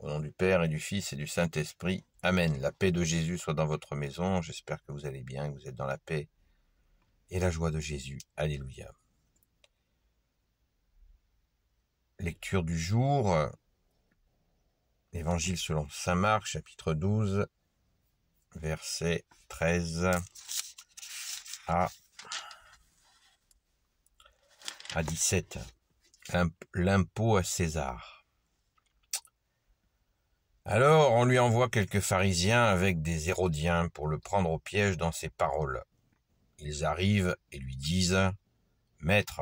Au nom du Père et du Fils et du Saint-Esprit. Amen. La paix de Jésus soit dans votre maison. J'espère que vous allez bien, que vous êtes dans la paix et la joie de Jésus. Alléluia. Lecture du jour. Évangile selon saint Marc, chapitre 12, versets 13 à 17. L'impôt à César. Alors on lui envoie quelques pharisiens avec des hérodiens pour le prendre au piège dans ses paroles. Ils arrivent et lui disent « Maître,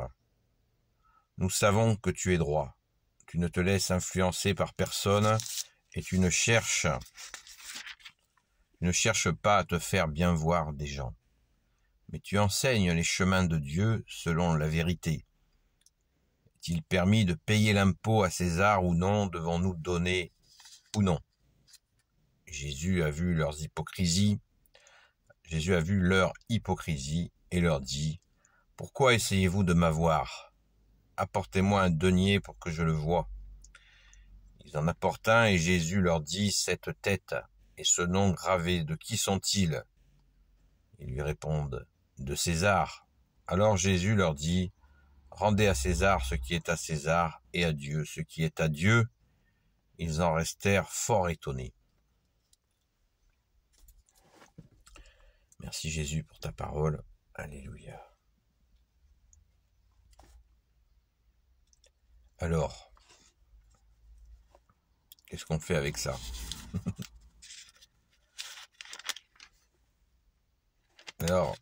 nous savons que tu es droit. Tu ne te laisses influencer par personne et tu ne cherches pas à te faire bien voir des gens. Mais tu enseignes les chemins de Dieu selon la vérité. Est-il permis de payer l'impôt à César ou non? Devons-nous donner ou non? » Jésus a vu leur hypocrisie et leur dit « Pourquoi essayez-vous de m'avoir? Apportez-moi un denier pour que je le voie. » Ils en apportent un et Jésus leur dit « Cette tête et ce nom gravé, de qui sont-ils » Ils lui répondent « De César. » Alors Jésus leur dit « Rendez à César ce qui est à César et à Dieu ce qui est à Dieu. » Ils en restèrent fort étonnés. Merci Jésus pour ta parole. Alléluia. Alors, qu'est-ce qu'on fait avec ça? Alors,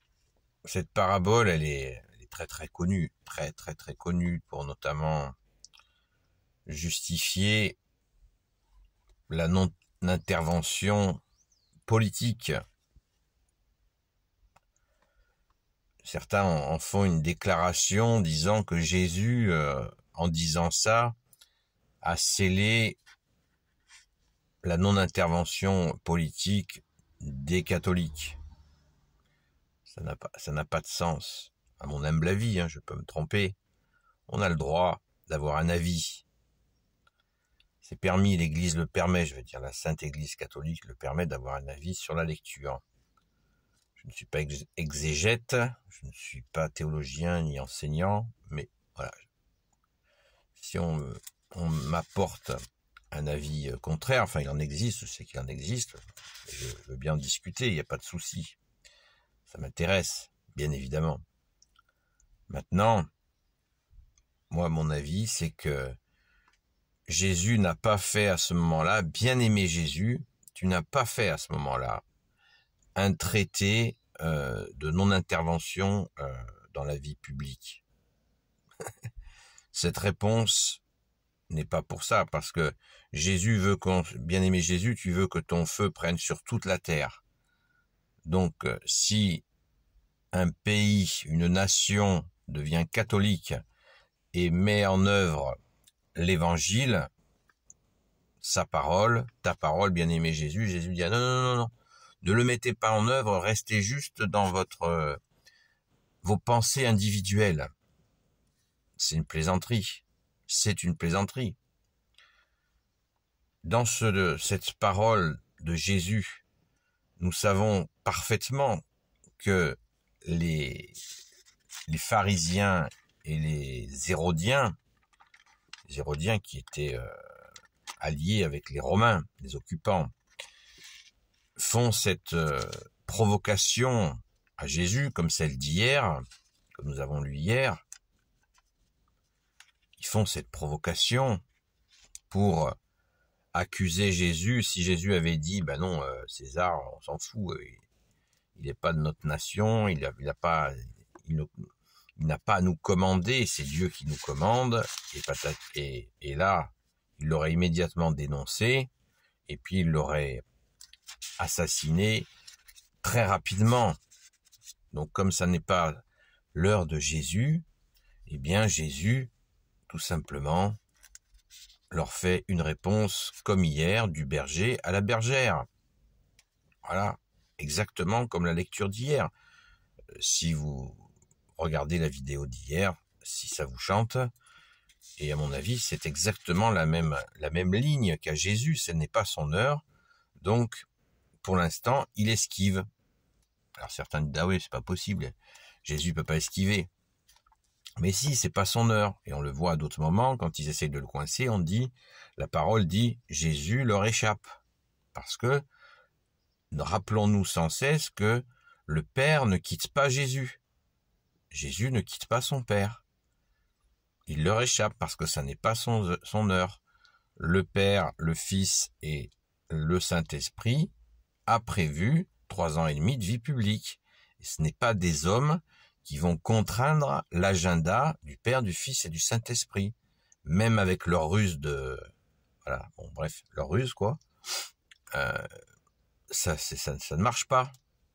cette parabole, elle est très très connue, très connue pour notamment justifier la non-intervention politique. Certains en font une déclaration disant que Jésus, en disant ça, a scellé la non-intervention politique des catholiques. Ça n'a pas de sens. À mon humble avis, je peux me tromper. On a le droit d'avoir un avis. C'est permis, l'Église le permet, je veux dire la Sainte Église catholique le permet d'avoir un avis sur la lecture. Je ne suis pas exégète, je ne suis pas théologien ni enseignant, mais voilà. Si on m'apporte un avis contraire, enfin il en existe, je sais qu'il en existe, je veux bien en discuter, il n'y a pas de souci. Ça m'intéresse, bien évidemment. Maintenant, moi mon avis c'est que Jésus n'a pas fait à ce moment-là, bien aimé Jésus, tu n'as pas fait à ce moment-là un traité de non-intervention dans la vie publique. Cette réponse n'est pas pour ça, parce que Jésus veut bien aimé Jésus, tu veux que ton feu prenne sur toute la terre. Donc, si un pays, une nation devient catholique et met en œuvre l'évangile, sa parole, ta parole, bien aimé Jésus, Jésus dit non, ne le mettez pas en œuvre, restez juste dans vos pensées individuelles. C'est une plaisanterie. C'est une plaisanterie. Dans cette parole de Jésus, nous savons parfaitement que les pharisiens et les hérodiens qui étaient alliés avec les Romains, les occupants, font cette provocation à Jésus, comme celle d'hier, que nous avons lu hier. Ils font cette provocation pour accuser Jésus. Si Jésus avait dit, ben non, César, on s'en fout, il n'est pas de notre nation, il n'a pas à nous commander, c'est Dieu qui nous commande, et là, il l'aurait immédiatement dénoncé, et puis il l'aurait assassiné très rapidement. Donc comme ça n'est pas l'heure de Jésus, eh bien Jésus, tout simplement, leur fait une réponse comme hier, du berger à la bergère. Voilà, exactement comme la lecture d'hier. Si vous regardez la vidéo d'hier, si ça vous chante, Et à mon avis, c'est exactement la même ligne qu'à Jésus. Ce n'est pas son heure. Donc, pour l'instant, il esquive. Alors certains disent, ah oui, c'est pas possible. Jésus peut pas esquiver. Mais si, c'est pas son heure. Et on le voit à d'autres moments, quand ils essayent de le coincer, la parole dit, Jésus leur échappe. Parce que, rappelons-nous sans cesse que le Père ne quitte pas Jésus. Jésus ne quitte pas son Père. Il leur échappe parce que ça n'est pas son heure. Le Père, le Fils et le Saint-Esprit a prévu 3 ans et demi de vie publique. Et ce n'est pas des hommes qui vont contraindre l'agenda du Père, du Fils et du Saint-Esprit. Même avec leur ruse leur ruse, quoi. Ça ne marche pas.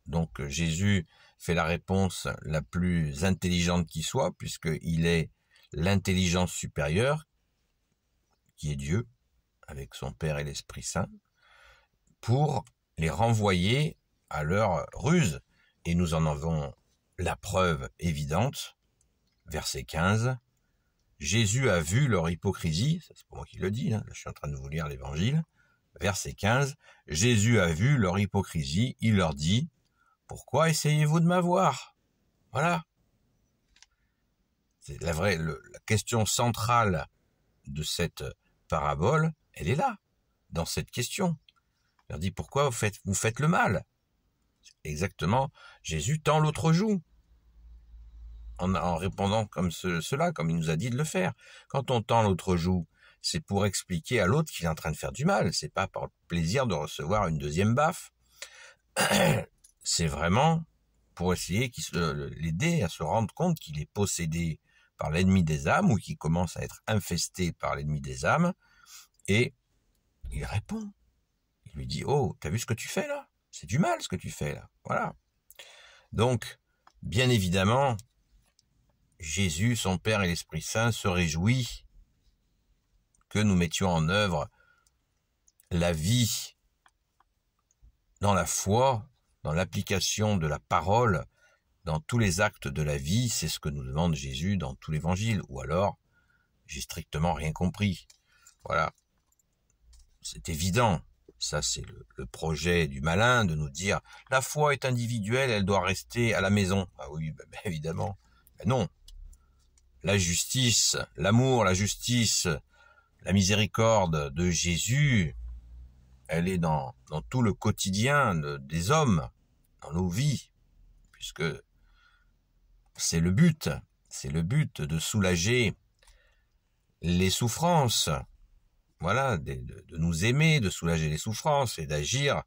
Donc Jésus fait la réponse la plus intelligente qui soit, puisqu'il est l'intelligence supérieure, qui est Dieu, avec son Père et l'Esprit Saint, pour les renvoyer à leur ruse. Et nous en avons la preuve évidente. Verset 15. Jésus a vu leur hypocrisie. C'est pas moi qui le dis, là je suis en train de vous lire l'évangile. Verset 15. Jésus a vu leur hypocrisie. Il leur dit, pourquoi essayez-vous de m'avoir? Voilà. C'est la question centrale de cette parabole, elle est là, dans cette question. Il leur dit, pourquoi vous faites le mal? Exactement, Jésus tend l'autre joue, en répondant comme cela, comme il nous a dit de le faire. Quand on tend l'autre joue, c'est pour expliquer à l'autre qu'il est en train de faire du mal, c'est pas par le plaisir de recevoir une deuxième baffe. C'est vraiment pour essayer l'aider à se rendre compte qu'il est possédé par l'ennemi des âmes, ou qu'il commence à être infesté par l'ennemi des âmes, et il répond. Il lui dit, oh, t'as vu ce que tu fais là? C'est du mal ce que tu fais là. Voilà. Donc, bien évidemment, Jésus, son Père et l'Esprit Saint se réjouit que nous mettions en œuvre la vie dans la foi, dans l'application de la parole, dans tous les actes de la vie. C'est ce que nous demande Jésus dans tout l'évangile. Ou alors, j'ai strictement rien compris. Voilà. C'est évident. Ça, c'est le projet du malin de nous dire la foi est individuelle, elle doit rester à la maison. Ah oui, ben évidemment. Ben non. La justice, l'amour, la justice, la miséricorde de Jésus, elle est dans tout le quotidien des hommes, dans nos vies, puisque c'est le but de soulager les souffrances. Voilà, de nous aimer, de soulager les souffrances et d'agir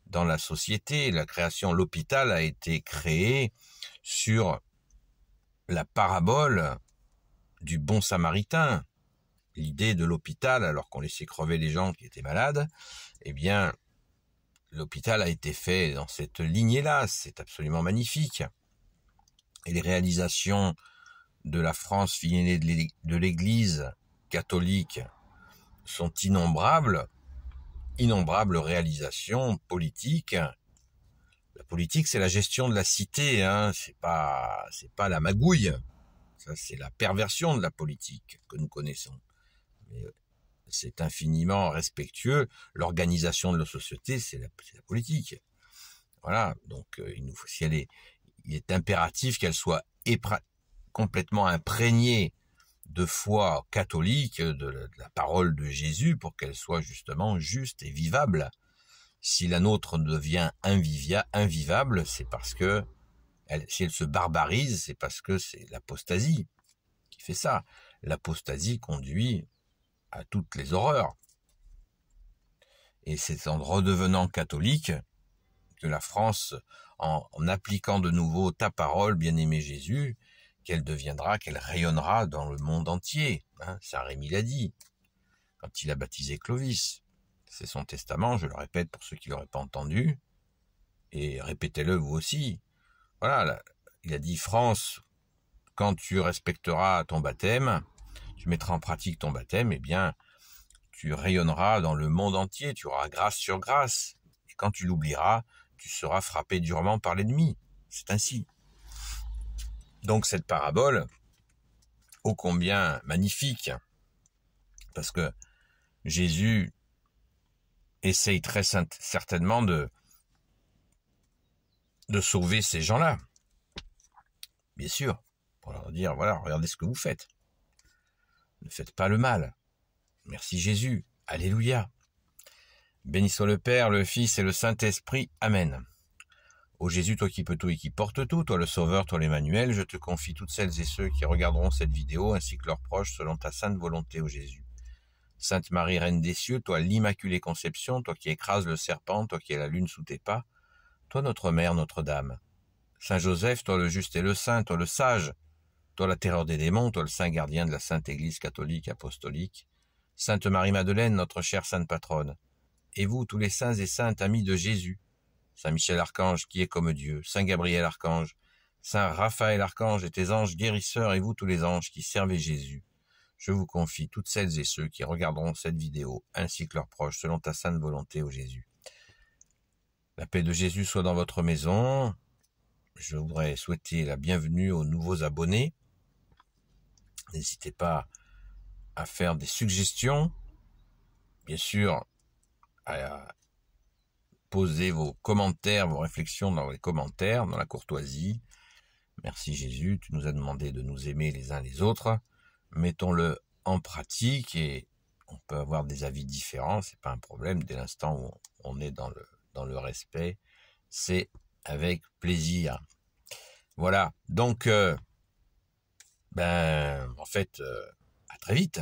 dans la société. La création, l'hôpital a été créé sur la parabole du bon samaritain. L'idée de l'hôpital, alors qu'on laissait crever les gens qui étaient malades, eh bien, l'hôpital a été fait dans cette lignée-là. C'est absolument magnifique. Et les réalisations de la France, fille aînée de l'Église catholique, sont innombrables réalisations politiques. La politique, c'est la gestion de la cité, hein. C'est pas la magouille. Ça, c'est la perversion de la politique que nous connaissons. Mais c'est infiniment respectueux. L'organisation de la société, c'est la politique. Voilà. Donc, il est impératif qu'elle soit complètement imprégnée de foi catholique, de la parole de Jésus, pour qu'elle soit justement juste et vivable. Si la nôtre devient invivable, c'est parce que, si elle se barbarise, c'est parce que c'est l'apostasie qui fait ça. L'apostasie conduit à toutes les horreurs. Et c'est en redevenant catholique que la France, en appliquant de nouveau ta parole, bien-aimé Jésus, qu'elle rayonnera dans le monde entier. Hein, Saint Rémy l'a dit, quand il a baptisé Clovis. C'est son testament, je le répète pour ceux qui ne l'auraient pas entendu, et répétez-le vous aussi. Voilà, il a dit, France, quand tu respecteras ton baptême, tu mettras en pratique ton baptême, eh bien, tu rayonneras dans le monde entier, tu auras grâce sur grâce. Et quand tu l'oublieras, tu seras frappé durement par l'ennemi. C'est ainsi. Donc cette parabole, ô combien magnifique, parce que Jésus essaye très certainement de sauver ces gens-là. Bien sûr, pour leur dire, voilà, regardez ce que vous faites. Ne faites pas le mal. Merci Jésus. Alléluia. Béni soit le Père, le Fils et le Saint-Esprit. Amen. Ô Jésus, toi qui peux tout et qui porte tout, toi le Sauveur, toi l'Emmanuel, je te confie toutes celles et ceux qui regarderont cette vidéo, ainsi que leurs proches, selon ta sainte volonté, ô Jésus. Sainte Marie, Reine des cieux, toi l'Immaculée Conception, toi qui écrases le serpent, toi qui es la lune sous tes pas, toi notre Mère, Notre-Dame. Saint Joseph, toi le juste et le saint, toi le sage, toi la terreur des démons, toi le saint gardien de la Sainte Église catholique apostolique. Sainte Marie-Madeleine, notre chère sainte patronne. Et vous, tous les saints et saintes amis de Jésus, Saint Michel Archange qui est comme Dieu, Saint Gabriel Archange, Saint Raphaël Archange et tes anges guérisseurs, et vous tous les anges qui servez Jésus, je vous confie toutes celles et ceux qui regarderont cette vidéo, ainsi que leurs proches, selon ta sainte volonté, ô Jésus. La paix de Jésus soit dans votre maison. Je voudrais souhaiter la bienvenue aux nouveaux abonnés. N'hésitez pas à faire des suggestions, bien sûr, à poser vos commentaires, vos réflexions dans les commentaires, dans la courtoisie. Merci Jésus, tu nous as demandé de nous aimer les uns les autres. Mettons-le en pratique et on peut avoir des avis différents, c'est pas un problème. Dès l'instant où on est dans le respect, c'est avec plaisir. Voilà, donc, en fait, à très vite.